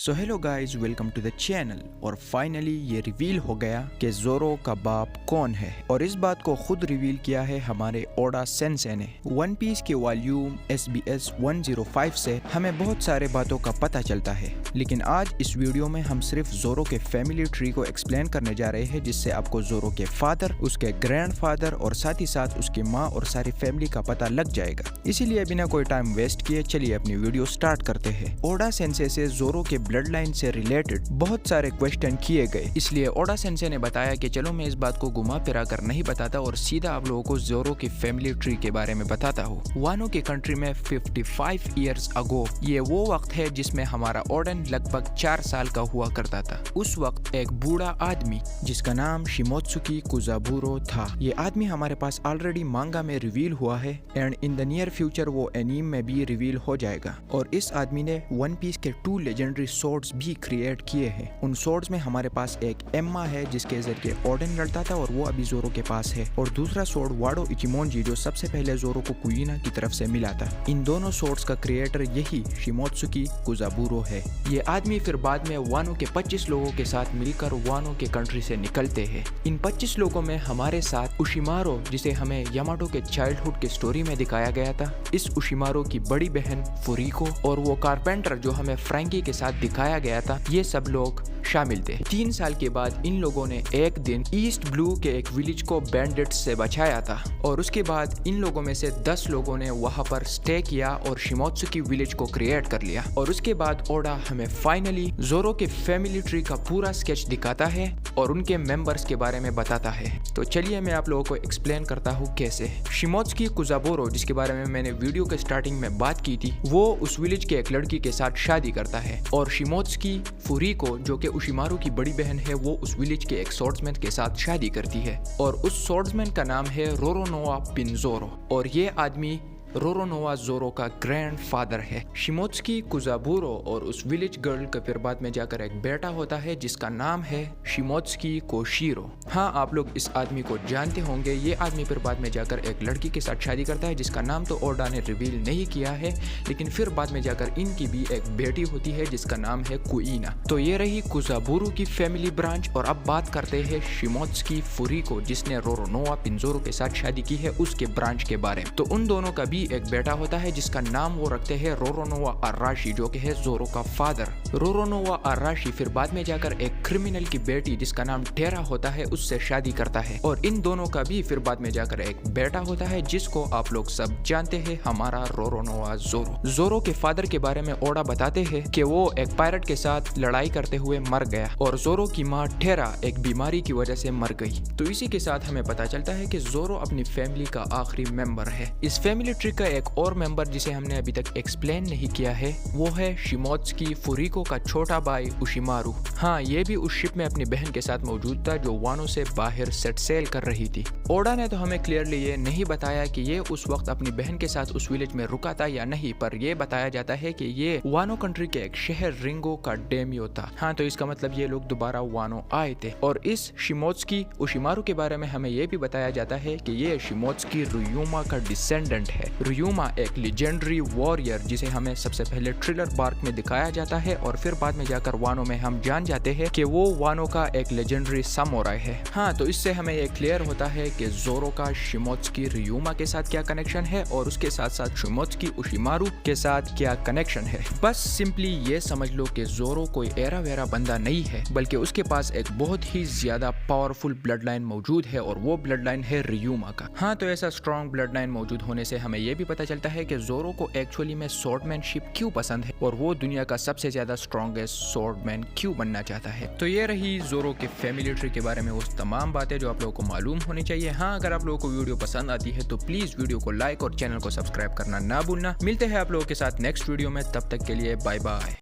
So hello guys, welcome to the channel. और finally ये reveal हो गया कि ज़ोरो का बाप कौन है, और इस बात को खुद रिवील किया है हमारे ओडा सेंसे ने। वन पीस के वॉल्यूम SBS 105 से हमें बहुत सारे बातों का पता चलता है, लेकिन आज इस वीडियो में हम सिर्फ ज़ोरो के फैमिली ट्री को एक्सप्लेन करने जा रहे हैं, जिससे आपको ज़ोरो के फादर, उसके ग्रैंडफादर और साथ ही साथ उसकी माँ और सारी फैमिली का पता लग जाएगा। इसीलिए बिना कोई टाइम वेस्ट किए चलिए अपनी वीडियो स्टार्ट करते हैं। ओडा सेंसे से ज़ोरो के ब्लड लाइन से रिलेटेड बहुत सारे क्वेश्चन किए गए, इसलिए ओडा सेंसे ने बताया कि चलो मैं इस बात को घुमा फिरा कर नहीं बताता और सीधा आप लोगों को ज़ोरो की फैमिली ट्री के बारे में बताता हूँ। वानो की कंट्री में 55 इयर्स अगो, ये वो वक्त है जिसमें हमारा ओडन लगभग 4 साल का हुआ करता था। उस वक्त एक बूढ़ा आदमी जिसका नाम शिमोत्सुकी कुजाबुरो था, ये आदमी हमारे पास ऑलरेडी मांगा में रिवील हुआ है and in the near future वो एनीम में भी रिवील हो जाएगा। और इस आदमी ने वन पीस के 2 लेजेंडरी सोर्ड्स भी क्रिएट किए हैं। उन सोर्ड्स में हमारे पास एक एम्मा है जिसके जरिए ओडन लड़ता था और वो अभी ज़ोरो के पास है, और दूसरा सोर्ड वाडो इचिमोनजी जो सबसे पहले ज़ोरो को कुइना की तरफ से मिला था। इन दोनों सोर्ड्स का क्रिएटर यही शिमोत्सुकी कुजाबुरो है। ये आदमी फिर बाद में वानो के 25 लोगों के साथ मिलकर वानो के कंट्री से निकलते हैं। इन 25 लोगों में हमारे साथ उशिमारो, जिसे हमें यामाटो के चाइल्डहुड के स्टोरी में दिखाया गया था, इस उशिमारो की बड़ी बहन फुरिको और वो कारपेंटर जो हमें फ्रैंकी के साथ दिखाया गया था, ये सब लोग शामिल थे। 3 साल के बाद इन लोगों ने एक दिन ईस्ट ब्लू के एक विलेज को बैंडिट्स से बचाया था, और उसके बाद इन लोगों में से 10 लोगों ने वहां पर स्टे किया और शिमोत्सुकी विलेज को क्रिएट कर लिया। और उसके बाद ओडा हमें फाइनली ज़ोरो के फैमिली ट्री का पूरा स्केच दिखाता है और उनके मेंबर्स के बारे में बताता है। तो चलिए मैं आप लोगों को एक्सप्लेन करता हूँ कैसे। शिमोत्सुकी कुजाबुरो, जिसके बारे में मैंने वीडियो के स्टार्टिंग में बात की थी, वो उस विलेज के एक लड़की के साथ शादी करता है, और शिमोत्सुकी फुरिको जो कि उशिमारो की बड़ी बहन है, वो उस विलेज के एक सोर्ड्समैन के साथ शादी करती है, और उस सोर्ड्समैन का नाम है रोरोनोआ पिंजोरो, और ये आदमी रोरोनोआ ज़ोरो का ग्रैंड फादर है। शिमोत्सुकी कुजाबुरो और उस विलेज गर्ल का फिर बाद में जाकर एक बेटा होता है जिसका नाम है शिमोत्सुकी कोशिरो। हाँ, आप लोग इस आदमी को जानते होंगे। ये आदमी फिर बाद में जाकर एक लड़की के साथ शादी करता है जिसका नाम तो ओडा ने रिवील नहीं किया है, लेकिन फिर बाद में जाकर इनकी भी एक बेटी होती है जिसका नाम है कुइना। तो ये रही कुजाबुरो की फैमिली ब्रांच। और अब बात करते हैं शिमोत्सुकी फुरिको, जिसने रोरोनोआ पिंजोरो के साथ शादी की है, उसके ब्रांच के बारे में। तो उन दोनों का भी एक बेटा होता है जिसका नाम वो रखते हैं रोरोनोआ अराशी, जो कि है ज़ोरो का फादर। रोरोनोआ अराशी फिर बाद में जाकर एक क्रिमिनल की बेटी जिसका नाम टेरा होता है उससे शादी करता है, और इन दोनों का भी फिर बाद में जाकर एक बेटा होता है जिसको आप लोग सब जानते हैं, हमारा रोरोनोआ ज़ोरो। ज़ोरो के फादर के बारे में ओडा बताते हैं कि वो एक पायरेट के साथ लड़ाई करते हुए मर गया, और ज़ोरो की माँ टेरा एक बीमारी की वजह से मर गई। तो इसी के साथ हमें पता चलता है कि ज़ोरो अपनी फैमिली का आखिरी मेंबर है। इस फैमिली ट्री का एक और मेंबर जिसे हमने अभी तक एक्सप्लेन नहीं किया है, वो है शिमोत्सुकी फुरिको का छोटा भाई उशिमारू। हाँ, ये भी उस शिप में अपनी बहन के साथ मौजूद था जो वानो से बाहर सेट सेल कर रही थी। ओडा ने तो हमें क्लियरली ये नहीं बताया कि ये उस वक्त अपनी बहन के साथ उस विलेज में रुका था या नहीं, पर यह बताया जाता है कि ये वानो कंट्री के एक शहर रिंगो का डेमियो था। हाँ, तो इसका मतलब ये लोग दोबारा वानो आए थे। और इस शिमोत्सुकी उशिमारू के बारे में हमें यह भी बताया जाता है कि ये शिमोत्सुकी रुयुमा का डिसेंडेंट है। रुयुमा एक लेजेंडरी वॉरियर जिसे हमें सबसे पहले थ्रिलर बार्क में दिखाया जाता है, और फिर बाद में जाकर वानो में हम जान जाते हैं कि वो वानो का एक लेजेंडरी सामुराई है। हाँ, तो इससे हमें ये क्लियर होता है कि ज़ोरो का शिमोत्सुकी रुयुमा के साथ क्या कनेक्शन है, और उसके साथ साथ शिमोत्सुकी उशिमारू के साथ क्या कनेक्शन है। बस सिंपली ये समझ लो कि ज़ोरो कोई एरा वेरा बंदा नहीं है, बल्कि उसके पास एक बहुत ही ज्यादा पावरफुल ब्लड लाइन मौजूद है, और वो ब्लड लाइन है रुयुमा का। हाँ, तो ऐसा स्ट्रॉन्ग ब्लड लाइन मौजूद होने से हमें यह भी पता चलता है कि ज़ोरो को एक्चुअली में स्वॉर्डमैनशिप क्यों पसंद है, और वो दुनिया का सबसे ज्यादा स्ट्रॉन्गेस्ट स्वॉर्डमैन क्यों बनना चाहता है। तो ये रही ज़ोरो के फैमिली ट्री के बारे में वो तमाम बातें जो आप लोगों को मालूम होनी चाहिए। हाँ, अगर आप लोगों को वीडियो पसंद आती है तो प्लीज वीडियो को लाइक और चैनल को सब्सक्राइब करना ना भूलना। मिलते हैं आप लोगों के साथ नेक्स्ट वीडियो में, तब तक के लिए बाय बाय।